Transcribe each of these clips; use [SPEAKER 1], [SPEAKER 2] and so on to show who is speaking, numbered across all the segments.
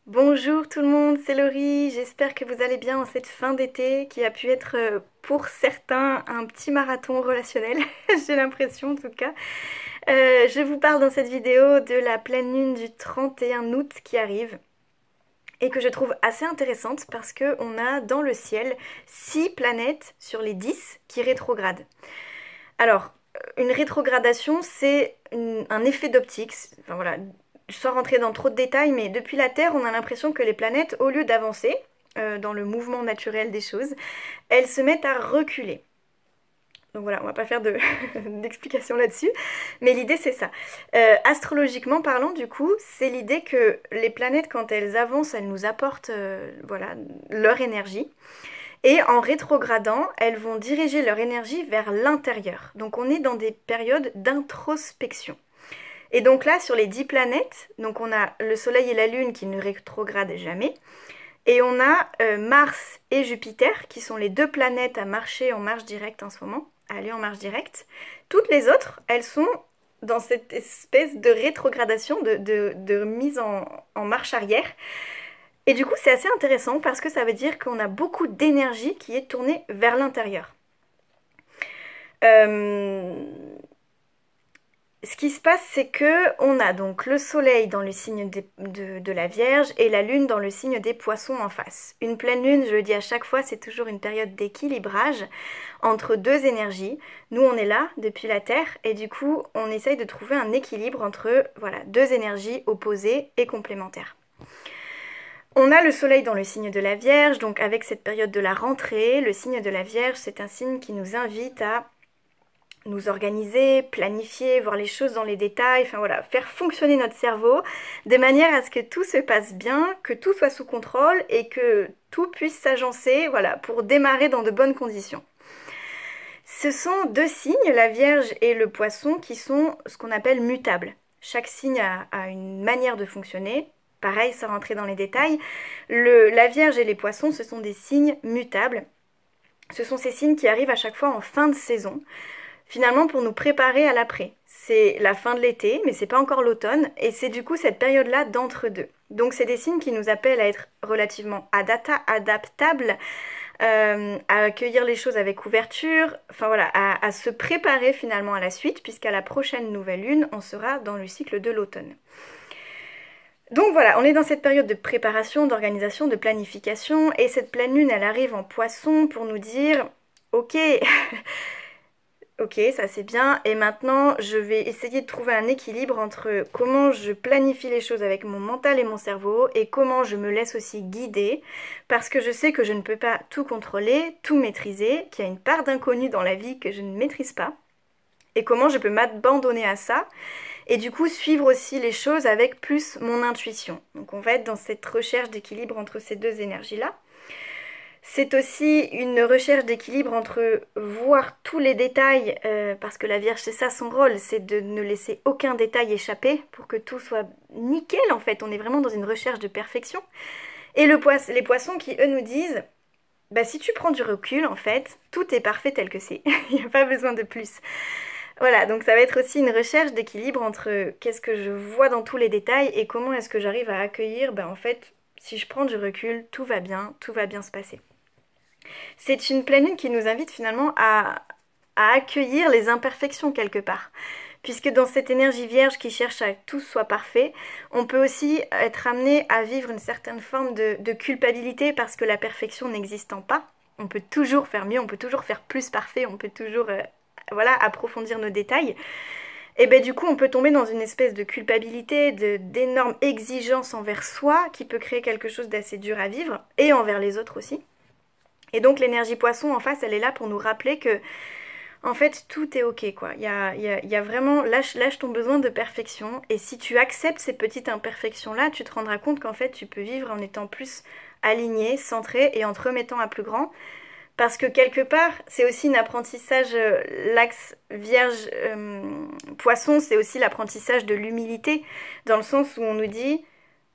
[SPEAKER 1] Bonjour tout le monde, c'est Laurie, j'espère que vous allez bien en cette fin d'été qui a pu être pour certains un petit marathon relationnel, j'ai l'impression en tout cas. Je vous parle dans cette vidéo de la pleine lune du 31 août qui arrive et que je trouve assez intéressante parce qu'on a dans le ciel 6 planètes sur les 10 qui rétrogradent. Alors, une rétrogradation, c'est un effet d'optique, enfin voilà, sans rentrer dans trop de détails, mais depuis la Terre, on a l'impression que les planètes, au lieu d'avancer dans le mouvement naturel des choses, elles se mettent à reculer. Donc voilà, on va pas faire d'explication là-dessus, mais l'idée c'est ça. Astrologiquement parlant, du coup, c'est l'idée que les planètes, quand elles avancent, elles nous apportent voilà, leur énergie. Et en rétrogradant, elles vont diriger leur énergie vers l'intérieur. Donc on est dans des périodes d'introspection. Et donc là, sur les 10 planètes, donc on a le Soleil et la Lune qui ne rétrogradent jamais. Et on a Mars et Jupiter qui sont les deux planètes à marcher en marche directe en ce moment, à aller en marche directe. Toutes les autres, elles sont dans cette espèce de rétrogradation, de mise en marche arrière. Et du coup, c'est assez intéressant parce que ça veut dire qu'on a beaucoup d'énergie qui est tournée vers l'intérieur. Ce qui se passe, c'est que on a donc le soleil dans le signe de la Vierge et la lune dans le signe des poissons en face. Une pleine lune, je le dis à chaque fois, c'est toujours une période d'équilibrage entre deux énergies. Nous, on est là depuis la Terre et du coup, on essaye de trouver un équilibre entre voilà, deux énergies opposées et complémentaires. On a le soleil dans le signe de la Vierge, donc avec cette période de la rentrée, le signe de la Vierge, c'est un signe qui nous invite à nous organiser, planifier, voir les choses dans les détails, enfin voilà, faire fonctionner notre cerveau de manière à ce que tout se passe bien, que tout soit sous contrôle et que tout puisse s'agencer, voilà, pour démarrer dans de bonnes conditions. Ce sont deux signes, la Vierge et le Poisson, qui sont ce qu'on appelle mutables. Chaque signe a une manière de fonctionner. Pareil, sans rentrer dans les détails, la Vierge et les Poissons, ce sont des signes mutables. Ce sont ces signes qui arrivent à chaque fois en fin de saison, finalement pour nous préparer à l'après. C'est la fin de l'été, mais c'est pas encore l'automne, et c'est du coup cette période-là d'entre-deux. Donc c'est des signes qui nous appellent à être relativement adaptables, à accueillir les choses avec ouverture, enfin voilà, à se préparer finalement à la suite, puisqu'à la prochaine nouvelle lune, on sera dans le cycle de l'automne. Donc voilà, on est dans cette période de préparation, d'organisation, de planification, et cette pleine lune, elle arrive en Poisson pour nous dire, ok, ok, ça c'est bien, et maintenant je vais essayer de trouver un équilibre entre comment je planifie les choses avec mon mental et mon cerveau, et comment je me laisse aussi guider, parce que je sais que je ne peux pas tout contrôler, tout maîtriser, qu'il y a une part d'inconnu dans la vie que je ne maîtrise pas, et comment je peux m'abandonner à ça, et du coup suivre aussi les choses avec plus mon intuition. Donc on va être dans cette recherche d'équilibre entre ces deux énergies-là. C'est aussi une recherche d'équilibre entre voir tous les détails, parce que la Vierge c'est ça son rôle, c'est de ne laisser aucun détail échapper pour que tout soit nickel en fait, on est vraiment dans une recherche de perfection. Et les poissons qui eux nous disent, bah si tu prends du recul en fait, tout est parfait tel que c'est, il n'y a pas besoin de plus. Voilà, donc ça va être aussi une recherche d'équilibre entre qu'est-ce que je vois dans tous les détails et comment est-ce que j'arrive à accueillir, ben en fait, si je prends du recul, tout va bien se passer. C'est une pleine lune qui nous invite finalement à accueillir les imperfections quelque part. Puisque dans cette énergie vierge qui cherche à que tout soit parfait, on peut aussi être amené à vivre une certaine forme de culpabilité parce que la perfection n'existant pas, on peut toujours faire mieux, on peut toujours faire plus parfait, on peut toujours voilà, approfondir nos détails. Et ben du coup on peut tomber dans une espèce de culpabilité, d'énormes exigences envers soi qui peut créer quelque chose d'assez dur à vivre et envers les autres aussi. Et donc l'énergie poisson en face elle est là pour nous rappeler que en fait tout est ok quoi. Il y a vraiment, lâche ton besoin de perfection et si tu acceptes ces petites imperfections là tu te rendras compte qu'en fait tu peux vivre en étant plus aligné, centré et en te remettant à plus grand. Parce que quelque part, c'est aussi un apprentissage, l'axe vierge-poisson, c'est aussi l'apprentissage de l'humilité, dans le sens où on nous dit,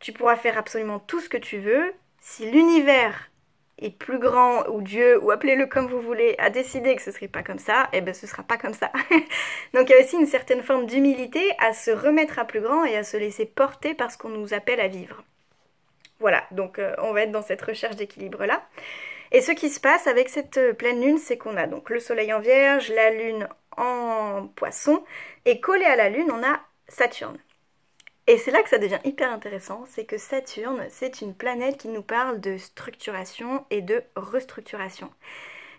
[SPEAKER 1] tu pourras faire absolument tout ce que tu veux, si l'univers est plus grand, ou Dieu, ou appelez-le comme vous voulez, a décidé que ce serait pas comme ça, et ben ce sera pas comme ça. Donc il y a aussi une certaine forme d'humilité à se remettre à plus grand et à se laisser porter par ce qu'on nous appelle à vivre. Voilà, donc on va être dans cette recherche d'équilibre-là. Et ce qui se passe avec cette pleine lune, c'est qu'on a donc le soleil en vierge, la lune en poisson, et collé à la lune, on a Saturne. Et c'est là que ça devient hyper intéressant, c'est que Saturne, c'est une planète qui nous parle de structuration et de restructuration.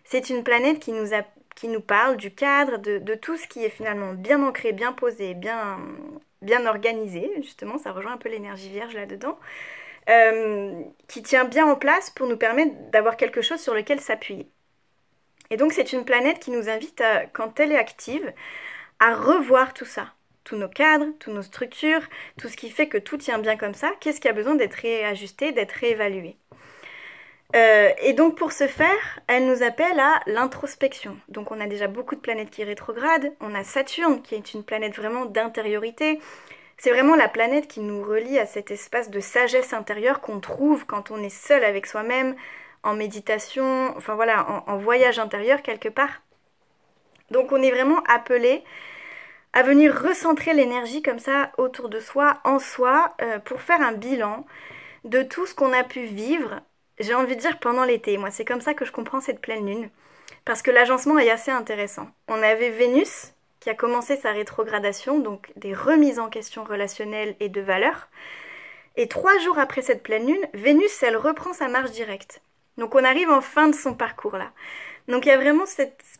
[SPEAKER 1] C'est une planète qui nous parle du cadre, de tout ce qui est finalement bien ancré, bien posé, bien organisé. Justement, ça rejoint un peu l'énergie vierge là-dedans. Qui tient bien en place pour nous permettre d'avoir quelque chose sur lequel s'appuyer. Et donc c'est une planète qui nous invite, quand elle est active, à revoir tout ça. Tous nos cadres, toutes nos structures, tout ce qui fait que tout tient bien comme ça, qu'est-ce qui a besoin d'être réajusté, d'être réévalué. Et donc pour ce faire, elle nous appelle à l'introspection. Donc on a déjà beaucoup de planètes qui rétrogradent, on a Saturne qui est une planète vraiment d'intériorité. C'est vraiment la planète qui nous relie à cet espace de sagesse intérieure qu'on trouve quand on est seul avec soi-même, en méditation, enfin voilà, en voyage intérieur quelque part. Donc on est vraiment appelé à venir recentrer l'énergie comme ça autour de soi, en soi, pour faire un bilan de tout ce qu'on a pu vivre, j'ai envie de dire pendant l'été. Moi c'est comme ça que je comprends cette pleine lune, parce que l'agencement est assez intéressant. On avait Vénus qui a commencé sa rétrogradation, donc des remises en question relationnelles et de valeurs. Et 3 jours après cette pleine lune, Vénus, elle reprend sa marche directe. Donc on arrive en fin de son parcours là. Donc il y a vraiment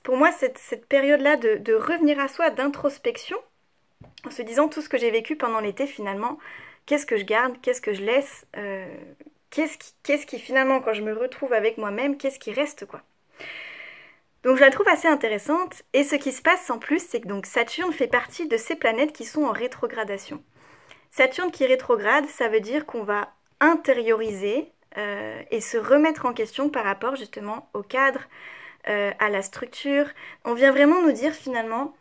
[SPEAKER 1] pour moi cette période-là de revenir à soi, d'introspection, en se disant tout ce que j'ai vécu pendant l'été finalement, qu'est-ce que je garde, qu'est-ce que je laisse, qu'est-ce qui finalement quand je me retrouve avec moi-même, qu'est-ce qui reste quoi. Donc je la trouve assez intéressante, et ce qui se passe en plus, c'est que donc Saturne fait partie de ces planètes qui sont en rétrogradation. Saturne qui rétrograde, ça veut dire qu'on va intérioriser et se remettre en question par rapport justement au cadre, à la structure. On vient vraiment nous dire finalement,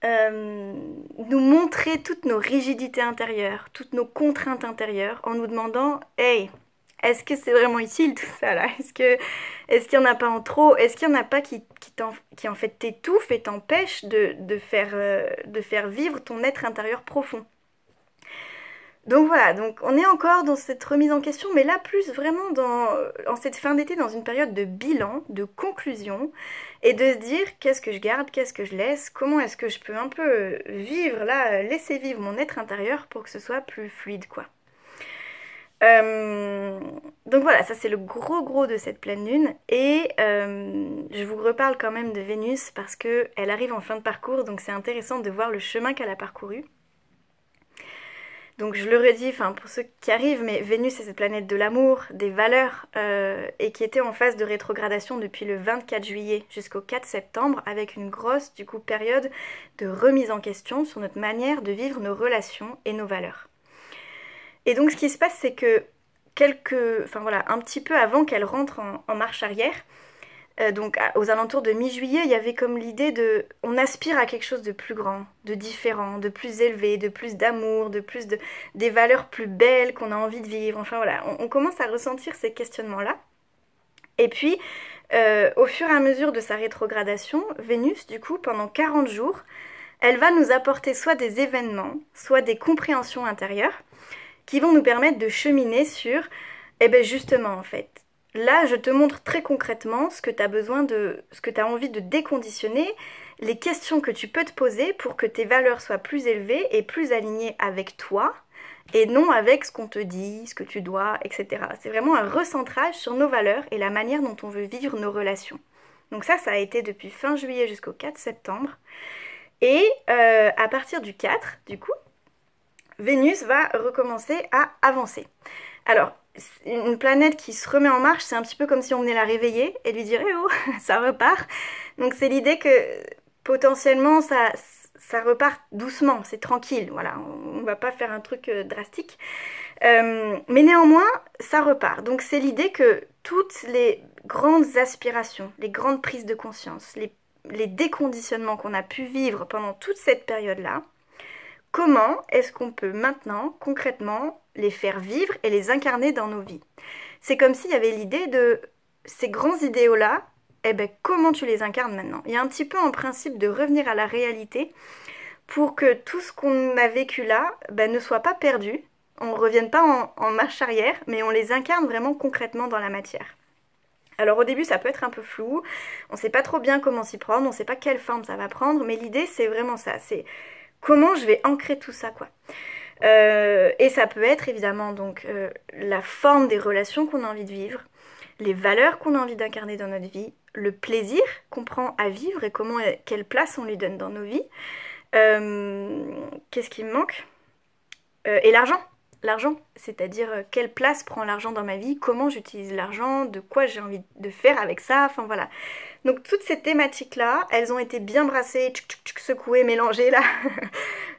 [SPEAKER 1] nous montrer toutes nos rigidités intérieures, toutes nos contraintes intérieures, en nous demandant « Hey, est-ce que c'est vraiment utile tout ça là? Est-ce qu'il n'y en a pas en trop? Est-ce qu'il n'y en a pas qui en fait t'étouffe et t'empêche de faire vivre ton être intérieur profond ?» Donc voilà, donc on est encore dans cette remise en question, mais là plus vraiment en cette fin d'été, dans une période de bilan, de conclusion, et de se dire qu'est-ce que je garde, qu'est-ce que je laisse, comment est-ce que je peux un peu vivre là, laisser vivre mon être intérieur pour que ce soit plus fluide quoi. Donc voilà, ça c'est le gros de cette pleine lune, et je vous reparle quand même de Vénus parce qu'elle arrive en fin de parcours, donc c'est intéressant de voir le chemin qu'elle a parcouru. Donc je le redis, enfin pour ceux qui arrivent, mais Vénus c'est cette planète de l'amour, des valeurs, et qui était en phase de rétrogradation depuis le 24 juillet jusqu'au 4 septembre, avec une grosse du coup période de remise en question sur notre manière de vivre nos relations et nos valeurs. Et donc ce qui se passe, c'est que un petit peu avant qu'elle rentre en marche arrière, donc aux alentours de mi-juillet, il y avait comme l'idée on aspire à quelque chose de plus grand, de différent, de plus élevé, de plus d'amour, des valeurs plus belles qu'on a envie de vivre. Enfin voilà, on commence à ressentir ces questionnements-là. Et puis, au fur et à mesure de sa rétrogradation, Vénus, du coup, pendant 40 jours, elle va nous apporter soit des événements, soit des compréhensions intérieures, qui vont nous permettre de cheminer sur, justement en fait, là je te montre très concrètement ce que tu as besoin ce que tu as envie de déconditionner, les questions que tu peux te poser pour que tes valeurs soient plus élevées et plus alignées avec toi, et non avec ce qu'on te dit, ce que tu dois, etc. C'est vraiment un recentrage sur nos valeurs et la manière dont on veut vivre nos relations. Donc ça a été depuis fin juillet jusqu'au 4 septembre, et à partir du 4, du coup, Vénus va recommencer à avancer. Alors, une planète qui se remet en marche, c'est un petit peu comme si on venait la réveiller et lui dire « Eh oh, ça repart !» Donc c'est l'idée que potentiellement ça repart doucement, c'est tranquille, voilà, on va pas faire un truc drastique. Mais néanmoins, ça repart. Donc c'est l'idée que toutes les grandes aspirations, les grandes prises de conscience, les déconditionnements qu'on a pu vivre pendant toute cette période-là, comment est-ce qu'on peut maintenant, concrètement, les faire vivre et les incarner dans nos vies? C'est comme s'il y avait l'idée de ces grands idéaux-là, comment tu les incarnes maintenant? Il y a un petit peu un principe de revenir à la réalité pour que tout ce qu'on a vécu là ne soit pas perdu, On ne revienne pas en marche arrière, mais on les incarne vraiment concrètement dans la matière. Alors au début ça peut être un peu flou, on ne sait pas trop bien comment s'y prendre, on ne sait pas quelle forme ça va prendre, mais l'idée c'est vraiment ça, c'est comment je vais ancrer tout ça quoi. Et ça peut être évidemment donc la forme des relations qu'on a envie de vivre, les valeurs qu'on a envie d'incarner dans notre vie, le plaisir qu'on prend à vivre et quelle place on lui donne dans nos vies. Qu'est-ce qui me manque? Et l'argent. L'argent, c'est-à-dire quelle place prend l'argent dans ma vie, comment j'utilise l'argent, de quoi j'ai envie de faire avec ça, enfin voilà. Donc toutes ces thématiques-là, elles ont été bien brassées, secouées, mélangées là,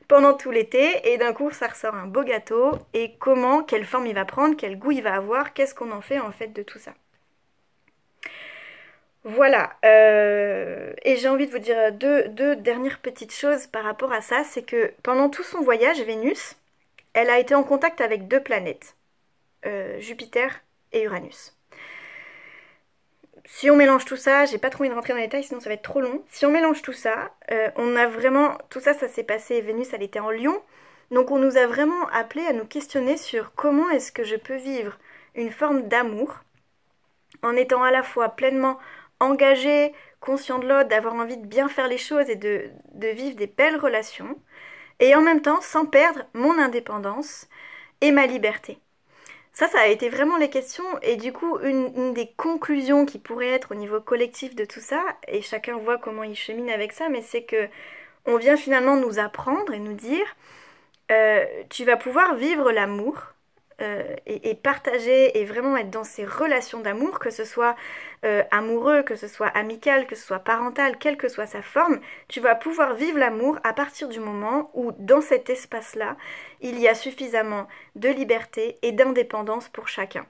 [SPEAKER 1] pendant tout l'été, et d'un coup ça ressort un beau gâteau, et quelle forme il va prendre, quel goût il va avoir, qu'est-ce qu'on en fait en fait de tout ça. Voilà, et j'ai envie de vous dire deux dernières petites choses par rapport à ça, c'est que pendant tout son voyage, Vénus, elle a été en contact avec 2 planètes, Jupiter et Uranus. Si on mélange tout ça, j'ai pas trop envie de rentrer dans les détails sinon ça va être trop long. Si on mélange tout ça, on a vraiment... Tout ça, ça s'est passé, Vénus elle était en Lion, donc on nous a vraiment appelé à nous questionner sur comment est-ce que je peux vivre une forme d'amour en étant à la fois pleinement engagée, conscient de l'autre, d'avoir envie de bien faire les choses et de vivre des belles relations, et en même temps sans perdre mon indépendance et ma liberté. Ça a été vraiment les questions, et du coup une des conclusions qui pourrait être au niveau collectif de tout ça, et chacun voit comment il chemine avec ça, mais c'est que on vient finalement nous apprendre et nous dire tu vas pouvoir vivre l'amour et partager et vraiment être dans ces relations d'amour, que ce soit amoureux, que ce soit amical, que ce soit parental, quelle que soit sa forme, tu vas pouvoir vivre l'amour à partir du moment où dans cet espace-là, il y a suffisamment de liberté et d'indépendance pour chacun.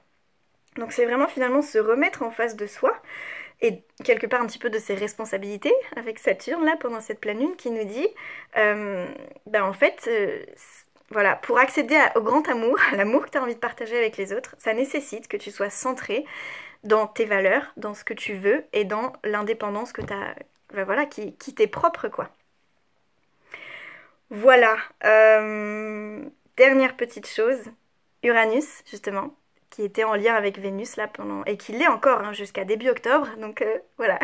[SPEAKER 1] Donc c'est vraiment finalement se remettre en face de soi et quelque part un petit peu de ses responsabilités avec Saturne là pendant cette pleine lune qui nous dit en fait voilà, pour accéder au grand amour, à l'amour que tu as envie de partager avec les autres, ça nécessite que tu sois centré dans tes valeurs, dans ce que tu veux et dans l'indépendance que tu as, voilà, qui t'est propre quoi. Voilà, dernière petite chose, Uranus justement, qui était en lien avec Vénus là pendant, et qui l'est encore hein, jusqu'à début octobre, donc voilà,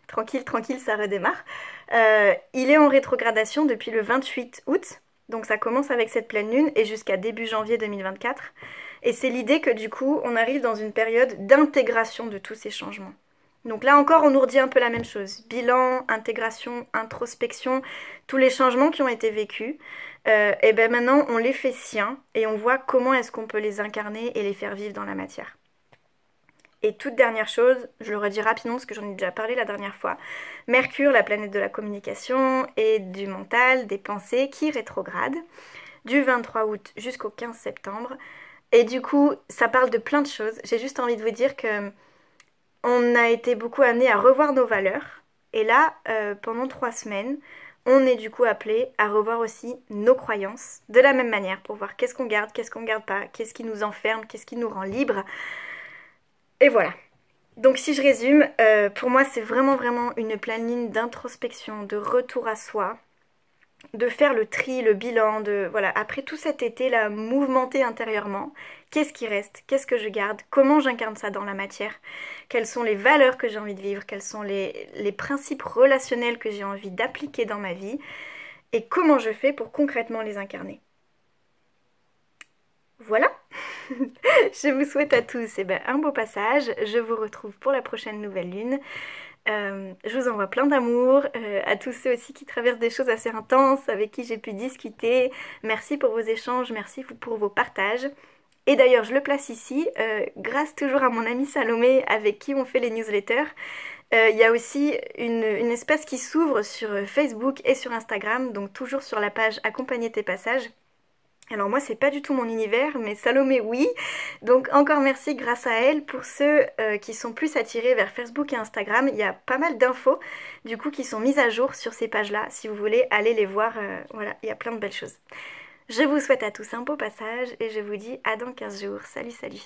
[SPEAKER 1] tranquille, tranquille, ça redémarre. Il est en rétrogradation depuis le 28 août. Donc ça commence avec cette pleine lune et jusqu'à début janvier 2024. Et c'est l'idée que du coup, on arrive dans une période d'intégration de tous ces changements. Donc là encore, on nous redit un peu la même chose. Bilan, intégration, introspection, tous les changements qui ont été vécus. Et bien maintenant, on les fait siens et on voit comment est-ce qu'on peut les incarner et les faire vivre dans la matière. Et toute dernière chose, je le redis rapidement parce que j'en ai déjà parlé la dernière fois, Mercure, la planète de la communication et du mental, des pensées, qui rétrograde du 23 août jusqu'au 15 septembre. Et du coup, ça parle de plein de choses. J'ai juste envie de vous dire que on a été beaucoup amené à revoir nos valeurs. Et là, pendant 3 semaines, on est du coup appelé à revoir aussi nos croyances de la même manière pour voir qu'est-ce qu'on garde pas, qu'est-ce qui nous enferme, qu'est-ce qui nous rend libres. Et voilà. Donc si je résume, pour moi c'est vraiment une pleine ligne d'introspection, de retour à soi, de faire le tri, le bilan, voilà, après tout cet été là, mouvementé intérieurement, qu'est-ce qui reste, qu'est-ce que je garde, comment j'incarne ça dans la matière, quelles sont les valeurs que j'ai envie de vivre, quels sont les principes relationnels que j'ai envie d'appliquer dans ma vie, et comment je fais pour concrètement les incarner. Voilà. Je vous souhaite à tous un beau passage. Je vous retrouve pour la prochaine nouvelle lune. Je vous envoie plein d'amour. À tous ceux aussi qui traversent des choses assez intenses, avec qui j'ai pu discuter. Merci pour vos échanges, merci pour vos partages. Et d'ailleurs, je le place ici, grâce toujours à mon amie Salomé, avec qui on fait les newsletters. Il y a aussi une espace qui s'ouvre sur Facebook et sur Instagram, donc toujours sur la page Accompagner tes passages. Alors moi c'est pas du tout mon univers, mais Salomé oui, donc encore merci grâce à elle. Pour ceux qui sont plus attirés vers Facebook et Instagram, il y a pas mal d'infos du coup qui sont mises à jour sur ces pages là, si vous voulez aller les voir, voilà, il y a plein de belles choses. Je vous souhaite à tous un beau passage et je vous dis à dans 15 jours, salut salut.